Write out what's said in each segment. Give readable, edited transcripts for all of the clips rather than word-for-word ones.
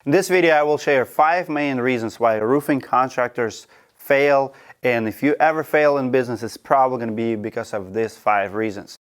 In this video, I will share 5 main reasons why roofing contractors fail, and if you ever fail in business, it's probably going to be because of these 5 reasons.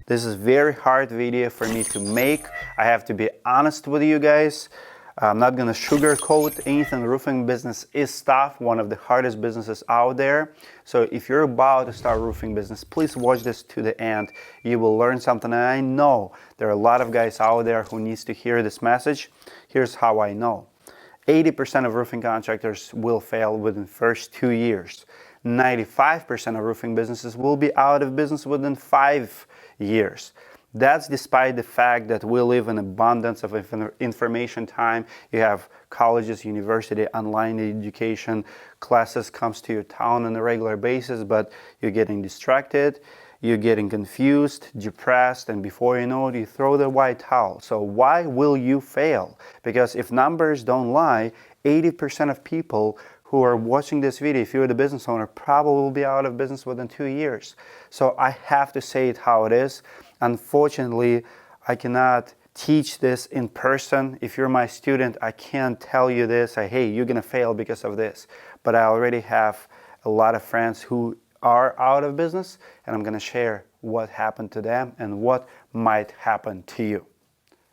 This is a very hard video for me to make. I have to be honest with you guys. I'm not going to sugarcoat anything. Roofing business is tough, one of the hardest businesses out there. So if you're about to start a roofing business, please watch this to the end. You will learn something, and I know there are a lot of guys out there who needs to hear this message. Here's how I know. 80% of roofing contractors will fail within the first 2 years. 95% of roofing businesses will be out of business within 5 years. That's despite the fact that we live in abundance of information time. You have colleges, university, online education, classes comes to your town on a regular basis, but you're getting distracted, you're getting confused, depressed, and before you know it, you throw the white towel. So why will you fail? Because if numbers don't lie, 80% of people who are watching this video, if you're the business owner, probably will be out of business within 2 years. So I have to say it how it is. Unfortunately, I cannot teach this in person. If you're my student, I can't tell you this, hey, you're gonna fail because of this. But I already have a lot of friends who are out of business, and I'm gonna share what happened to them and what might happen to you.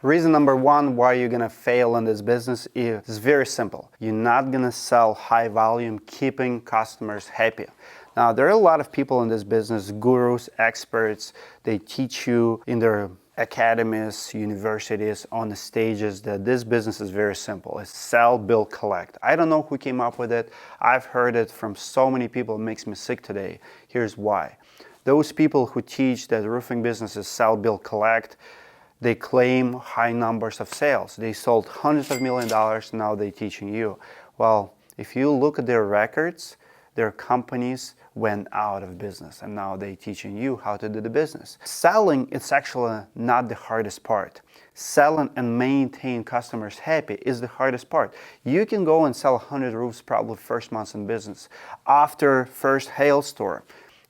Reason number 1 why you're gonna fail in this business is very simple. You're not gonna sell high volume, keeping customers happy. Now, there are a lot of people in this business, gurus, experts. They teach you in their academies, universities, on the stages that this business is very simple. It's sell, build, collect. I don't know who came up with it. I've heard it from so many people. It makes me sick today. Here's why. Those people who teach that roofing business is sell, build, collect, they claim high numbers of sales. They sold hundreds of millions of dollars, now they're teaching you. Well, if you look at their records, their companies went out of business, and now they're teaching you how to do the business. Selling, it's actually not the hardest part. Selling and maintain customers happy is the hardest part. You can go and sell 100 roofs probably first month in business. After first hailstorm,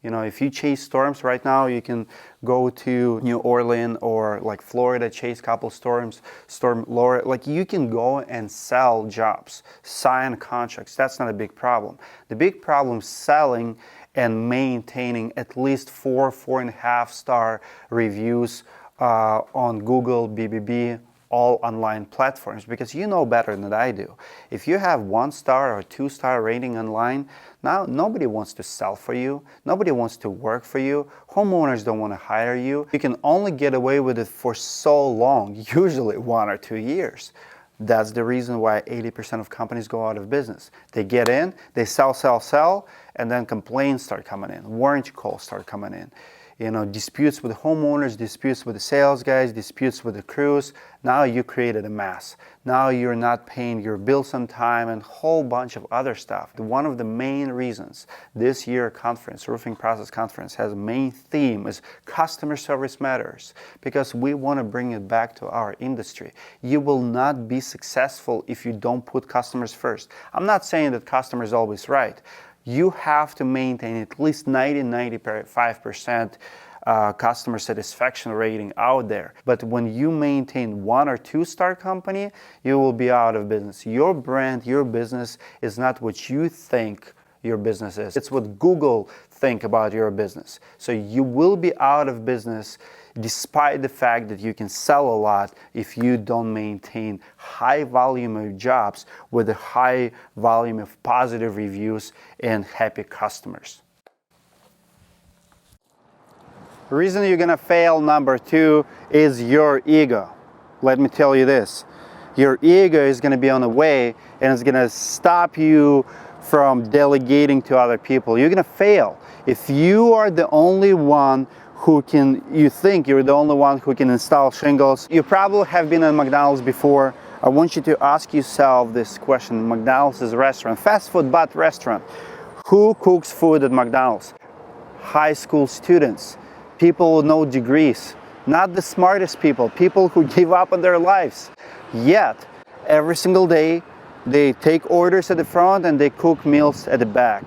if you chase storms right now, you can go to New Orleans or like Florida, chase a couple storms, Storm Laura. Like, you can go and sell jobs, sign contracts. That's not a big problem. The big problem is selling and maintaining at least 4.5 star reviews on Google, BBB, all online platforms, because you know better than I do. If you have 1 star or 2 star rating online, now nobody wants to sell for you. Nobody wants to work for you. Homeowners don't want to hire you. You can only get away with it for so long, usually 1 or 2 years. That's the reason why 80% of companies go out of business. They get in, they sell, and then complaints start coming in. Warranty calls start coming in. Disputes with homeowners, disputes with the sales guys, disputes with the crews. Now you created a mess. Now you're not paying your bills on time, and a whole bunch of other stuff. One of the main reasons this year conference, Roofing Process Conference, has a main theme is customer service matters, because we want to bring it back to our industry. You will not be successful if you don't put customers first. I'm not saying that customer is always right. You have to maintain at least 95% customer satisfaction rating out there. But when you maintain 1 or 2 star company, you will be out of business. Your brand, your business is not what you think your business is. It's what Google think about your business. So you will be out of business despite the fact that you can sell a lot if you don't maintain high volume of jobs with a high volume of positive reviews and happy customers. The reason you're gonna fail, number 2, is your ego. Let me tell you this. Your ego is gonna be on the way, and it's gonna stop you from delegating to other people. You're gonna fail. If you are the only one you think you're the only one who can install shingles. You probably have been at McDonald's before. I want you to ask yourself this question. McDonald's is a restaurant, fast food but restaurant. Who cooks food at McDonald's? High school students, people with no degrees, not the smartest people who give up on their lives. Yet, every single day, they take orders at the front and they cook meals at the back.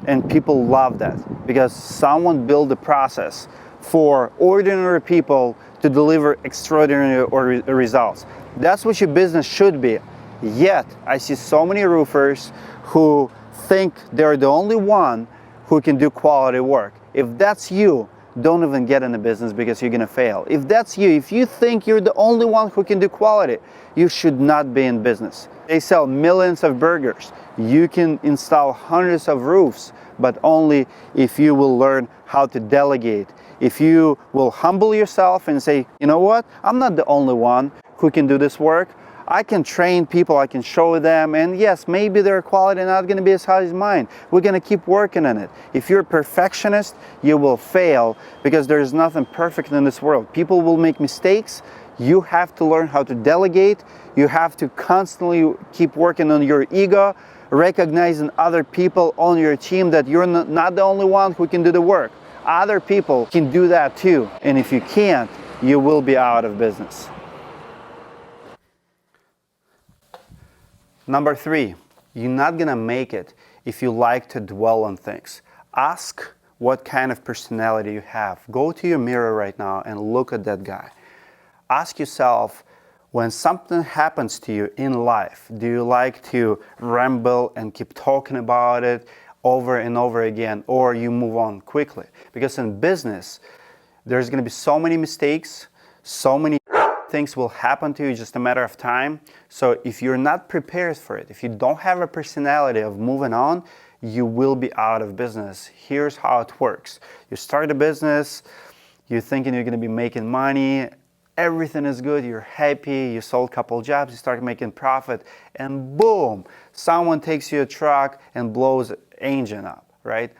And people love that because someone built a process for ordinary people to deliver extraordinary results. That's what your business should be. Yet, I see so many roofers who think they're the only one who can do quality work. If that's you, don't even get in the business because you're gonna fail. If that's you, if you think you're the only one who can do quality, you should not be in business. They sell millions of burgers. You can install hundreds of roofs, but only if you will learn how to delegate. If you will humble yourself and say, you know what, I'm not the only one who can do this work. I can train people, I can show them, and yes, maybe their quality not going to be as high as mine. We're going to keep working on it. If you're a perfectionist, you will fail because there's nothing perfect in this world. People will make mistakes. You have to learn how to delegate. You have to constantly keep working on your ego, recognizing other people on your team that you're not the only one who can do the work. Other people can do that too. And if you can't, you will be out of business. Number 3, you're not gonna make it if you like to dwell on things. Ask what kind of personality you have. Go to your mirror right now and look at that guy. Ask yourself, when something happens to you in life, do you like to ramble and keep talking about it over and over again, or you move on quickly? Because in business, there's gonna be so many mistakes, so many things will happen to you, just a matter of time. So if you're not prepared for it, if you don't have a personality of moving on, you will be out of business. Here's how it works. You start a business, you're thinking you're gonna be making money, everything is good, you're happy, you sold a couple jobs, you start making profit, and boom, someone takes your truck and blows the engine up, right?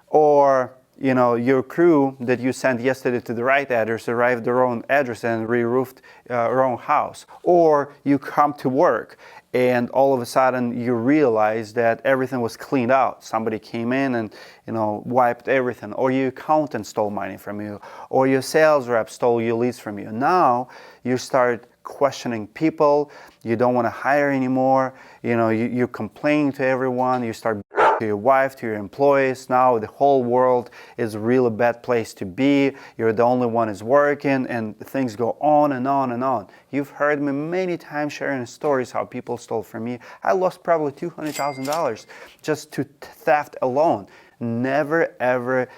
Or you know, your crew that you sent yesterday to the right address arrived the wrong address and re-roofed wrong house. Or you come to work and all of a sudden you realize that everything was cleaned out. Somebody came in and, you know, wiped everything. Or your accountant stole money from you. Or your sales rep stole your leads from you. Now you start questioning people. You don't want to hire anymore. You know, you complain to everyone. You start to your wife, to your employees. Now the whole world is a really bad place to be. You're the only one who's working, and things go on and on and on. You've heard me many times sharing stories how people stole from me. I lost probably $200,000 just to theft alone. Never ever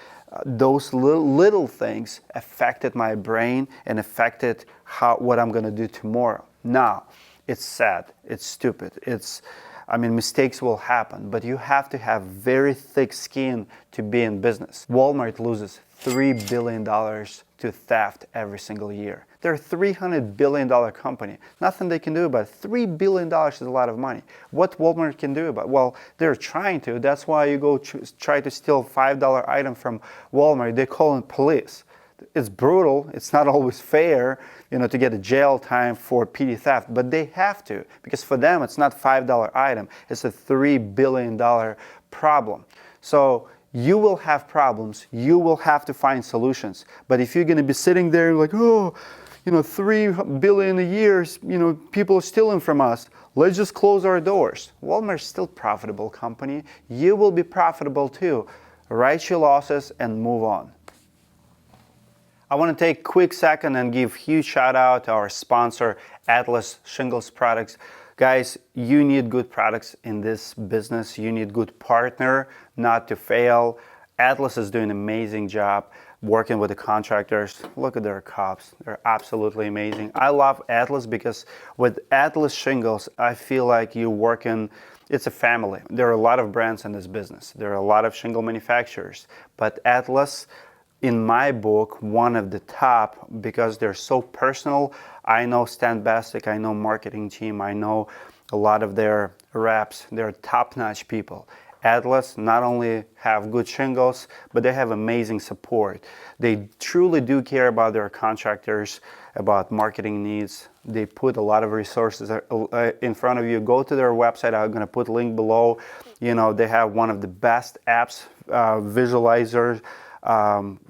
those little things affected my brain and affected what I'm gonna do tomorrow. Now, it's sad, it's stupid, mistakes will happen, but you have to have very thick skin to be in business. Walmart loses $3 billion to theft every single year. They're a $300 billion company. Nothing they can do about it. $3 billion is a lot of money. What Walmart can do about it? Well, they're trying to. That's why you go try to steal $5 item from Walmart. They call it police. It's brutal. It's not always fair, you know, to get a jail time for petty theft, but they have to, because for them it's not $5 item. It's a $3 billion problem. So you will have problems. You will have to find solutions. But if you're going to be sitting there like, oh, you know, $3 billion a year, you know, people are stealing from us, let's just close our doors. Walmart's still a profitable company. You will be profitable too. Write your losses and move on. I want to take a quick second and give a huge shout out to our sponsor, Atlas Shingles Products. Guys, you need good products in this business. You need good partner not to fail. Atlas is doing an amazing job working with the contractors. Look at their cups. They're absolutely amazing. I love Atlas because with Atlas Shingles, I feel like you're working, it's a family. There are a lot of brands in this business. There are a lot of shingle manufacturers, but Atlas, in my book, one of the top, because they're so personal. I know Stan Bastick, I know marketing team, I know a lot of their reps. They're top-notch people. Atlas not only have good shingles, but they have amazing support. They truly do care about their contractors, about marketing needs. They put a lot of resources in front of you. Go to their website. I'm going to put a link below. You know, they have one of the best apps, visualizers,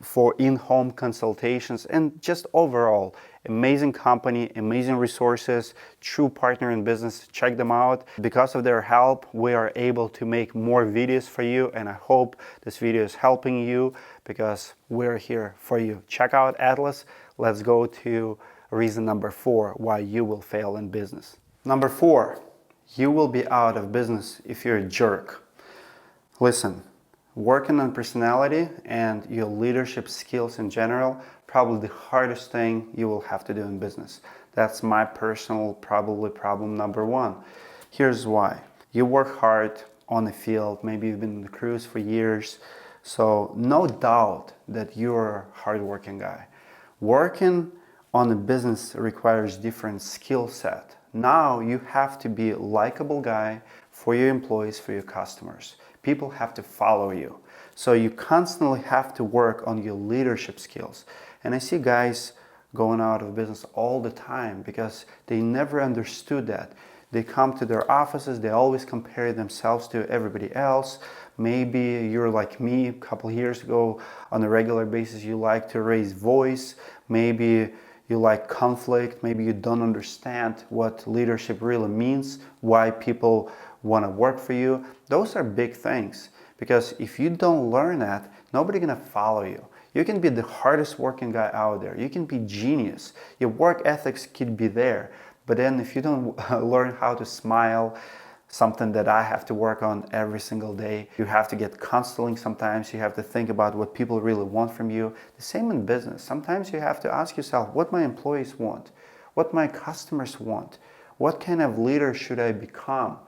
for in-home consultations, and just overall amazing company, amazing resources, true partner in business. Check them out. Because of their help, we are able to make more videos for you, and I hope this video is helping you because we're here for you. Check out Atlas. Let's go to reason number 4 why you will fail in business. Number 4, you will be out of business if you're a jerk. Listen, working on personality and your leadership skills in general, probably the hardest thing you will have to do in business. That's my personal probably problem number 1. Here's why. You work hard on the field, maybe you've been in the crews for years, so no doubt that you're a hardworking guy. Working on a business requires different skill set. Now you have to be a likable guy for your employees, for your customers. People have to follow you. So you constantly have to work on your leadership skills. And I see guys going out of business all the time because they never understood that. They come to their offices, they always compare themselves to everybody else. Maybe you're like me a couple years ago, on a regular basis you like to raise voice. Maybe you like conflict. Maybe you don't understand what leadership really means, why people want to work for you. Those are big things, because if you don't learn that, nobody's gonna follow you. You can be the hardest working guy out there. You can be genius. Your work ethics could be there. But then if you don't learn how to smile, something that I have to work on every single day, you have to get counseling sometimes. You have to think about what people really want from you. The same in business. Sometimes you have to ask yourself what my employees want, what my customers want, what kind of leader should I become?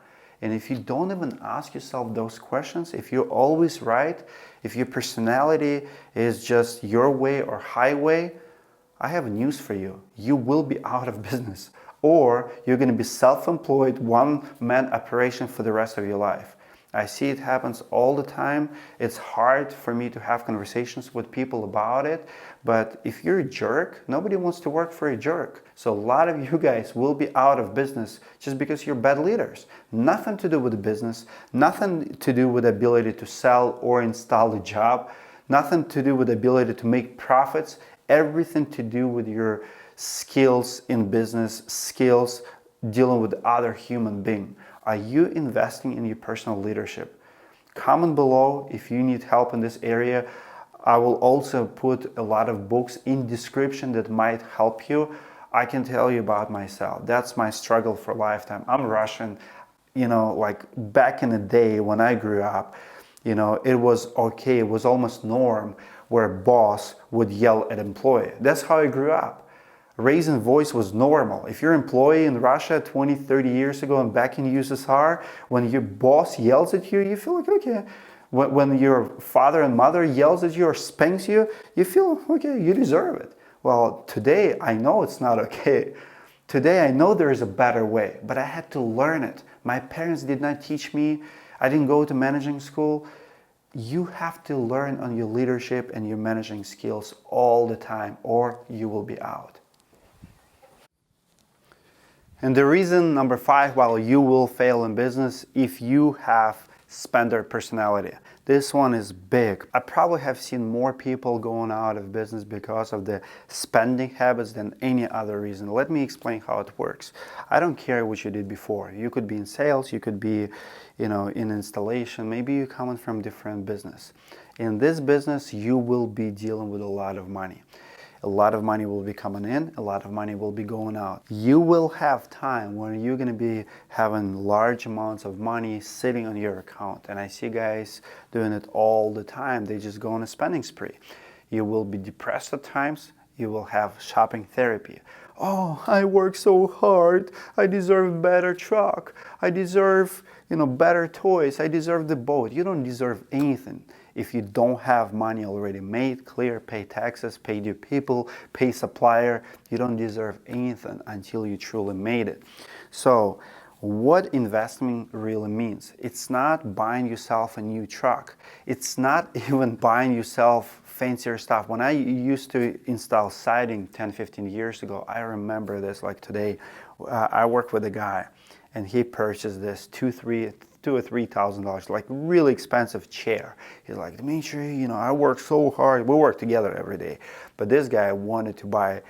And if you don't even ask yourself those questions, if you're always right, if your personality is just your way or highway, I have news for you. You will be out of business, or you're going to be self-employed, one-man operation for the rest of your life. I see it happens all the time. It's hard for me to have conversations with people about it, but if you're a jerk, nobody wants to work for a jerk. So a lot of you guys will be out of business just because you're bad leaders. Nothing to do with the business, nothing to do with the ability to sell or install a job, nothing to do with the ability to make profits, everything to do with your skills in business, skills dealing with other human being. Are you investing in your personal leadership? Comment below if you need help in this area. I will also put a lot of books in description that might help you. I can tell you about myself. That's my struggle for a lifetime. I'm Russian. Like back in the day when I grew up, it was okay. It was almost norm where a boss would yell at employee. That's how I grew up. Raising voice was normal. If you're an employee in Russia 20, 30 years ago and back in USSR, when your boss yells at you, you feel like, okay. When your father and mother yells at you or spanks you, you feel, okay, you deserve it. Well, today I know it's not okay. Today I know there is a better way, but I had to learn it. My parents did not teach me. I didn't go to managing school. You have to learn on your leadership and your managing skills all the time, or you will be out. And the reason number 5 why you will fail in business, if you have spender personality. This one is big. I probably have seen more people going out of business because of the spending habits than any other reason. Let me explain how it works. I don't care what you did before. You could be in sales, you could be, in installation, maybe you're coming from different business. In this business, you will be dealing with a lot of money. A lot of money will be coming in, a lot of money will be going out. You will have time when you're going to be having large amounts of money sitting on your account. And I see guys doing it all the time. They just go on a spending spree. You will be depressed at times. You will have shopping therapy. Oh, I work so hard. I deserve better truck. I deserve, better toys. I deserve the boat. You don't deserve anything. If you don't have money already made, clear, pay taxes, pay your people, pay supplier, you don't deserve anything until you truly made it. So what investment really means? It's not buying yourself a new truck. It's not even buying yourself fancier stuff. When I used to install siding 10, 15 years ago, I remember this like today. I worked with a guy and he purchased this $2,000 or $3,000, like really expensive chair. He's like, Dmitry, I work so hard. We work together every day. But this guy wanted to buy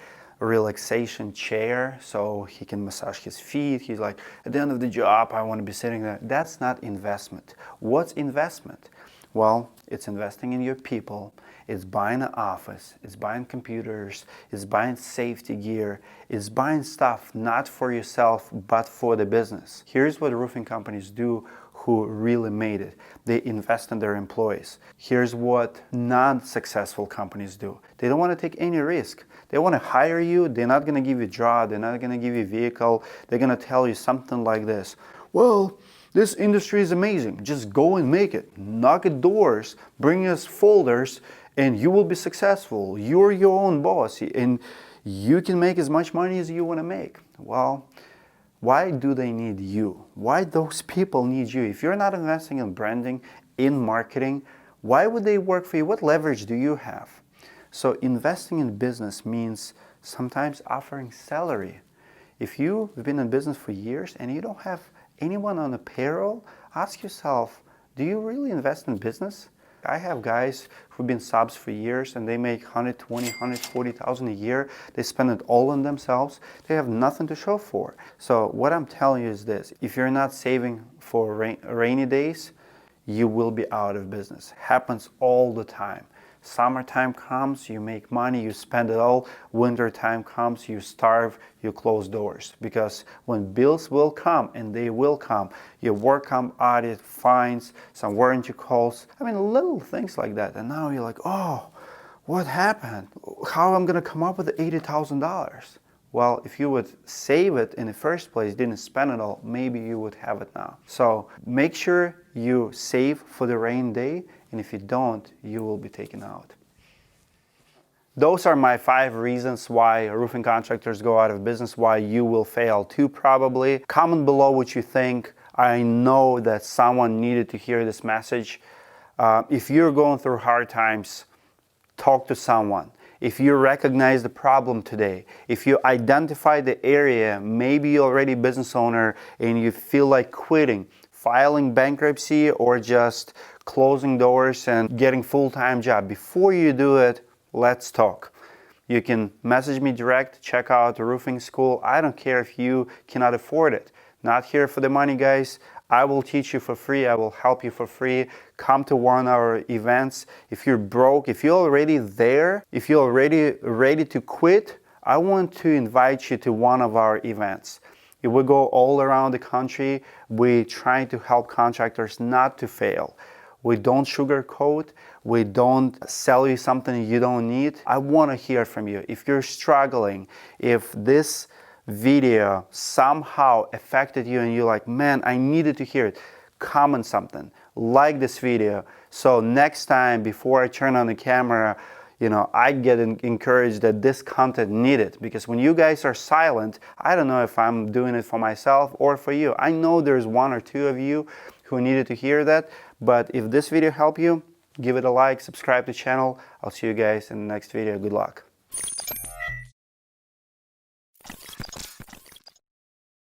a relaxation chair so he can massage his feet. He's like, at the end of the job, I want to be sitting there. That's not investment. What's investment? Well, it's investing in your people, it's buying an office, it's buying computers, it's buying safety gear, it's buying stuff not for yourself but for the business. Here's what roofing companies do who really made it. They invest in their employees. Here's what non-successful companies do. They don't want to take any risk. They want to hire you, they're not going to give you a job, they're not going to give you a vehicle, they're going to tell you something like this. Well, this industry is amazing. Just go and make it. Knock at doors, bring us folders, and you will be successful. You're your own boss, and you can make as much money as you want to make. Well, why do they need you? Why those people need you? If you're not investing in branding, in marketing, why would they work for you? What leverage do you have? So investing in business means sometimes offering salary. If you've been in business for years and you don't have anyone on the payroll, ask yourself, do you really invest in business? I have guys who've been subs for years and they make $120,000, $140,000 a year. They spend it all on themselves. They have nothing to show for. So what I'm telling you is this: if you're not saving for rainy days, you will be out of business. Happens all the time. Summertime comes, you make money, you spend it all. Winter time comes, you starve, you close doors. Because when bills will come, and they will come, your work comp audit, fines, some warranty calls, I mean little things like that. And now you're like, oh, what happened? How am I gonna come up with $80,000? Well, if you would save it in the first place, didn't spend it all, maybe you would have it now. So make sure you save for the rain day, and if you don't, you will be taken out. Those are my 5 reasons why roofing contractors go out of business, why you will fail too probably. Comment below what you think. I know that someone needed to hear this message. If you're going through hard times, talk to someone. If you recognize the problem today, if you identify the area, maybe you're already a business owner and you feel like quitting, filing bankruptcy, or just closing doors and getting full-time job. Before you do it, let's talk. You can message me direct, check out the roofing school. I don't care if you cannot afford it. Not here for the money, guys. I will teach you for free. I will help you for free. Come to one of our events. If you're broke, if you're already there, if you're already ready to quit, I want to invite you to one of our events. We go all around the country. We try to help contractors not to fail. We don't sugarcoat. We don't sell you something you don't need. I want to hear from you. If you're struggling, if this video somehow affected you and you're like, man, I needed to hear it, comment something, like this video, so next time before I turn on the camera, I get encouraged that this content needed. Because when you guys are silent, I don't know if I'm doing it for myself or for you. I know there's 1 or 2 of you who needed to hear that, but if this video helped you, give it a like, subscribe to the channel. I'll see you guys in the next video. Good luck.